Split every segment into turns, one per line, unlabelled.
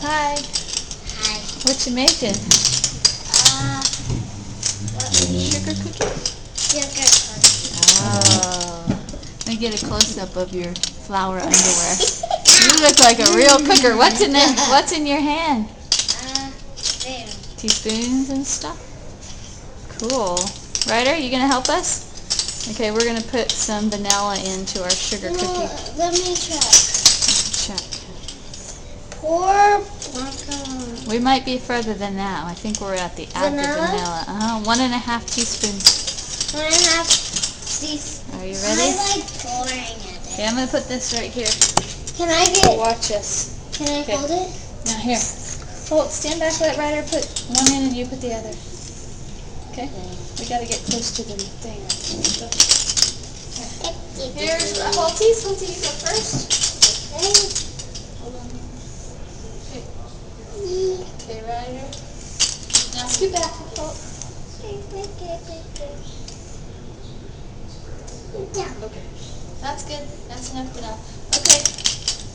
Hi.
Hi.
What you making? Sugar cookies?
Sugar cookies.
Oh. Let me get a close-up of your flour underwear. You look like a real cooker. What's in your hand?
There.
Teaspoons and stuff? Cool. Ryder, you gonna help us? Okay, we're gonna put some vanilla into our sugar cookie.
Let me check.
Check.
Pour
We might be further than that. I think we're at the vanilla. 1.5 teaspoons.
1.5 teaspoons.
Are you ready?
I like pouring it.
Okay, I'm gonna put this right here.
Can I get?
Watch us.
Can I hold it?
Now here. Stand back. Let Ryder put one in and you put the other. Okay. We gotta get close to the thing. Here's Holties. Holtie, you go first.
Okay.
Hold on. Okay, Ryder. Now scoot back. Holt. Okay. That's good. That's enough for now. Okay.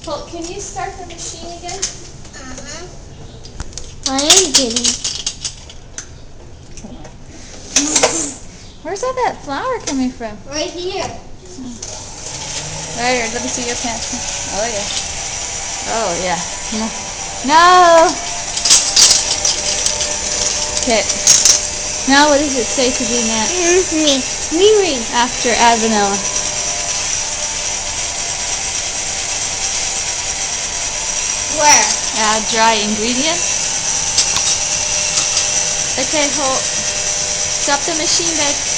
Holt, can you start the machine again?
I am getting.
Where's all that flour coming from?
Right here.
Ryder, let me see your pants. Oh yeah. Oh yeah. No. Okay. Now what does it say to do next?
Me.
After add vanilla.
Where?
Add dry ingredients. Okay, Holt. Stop the machine, babe.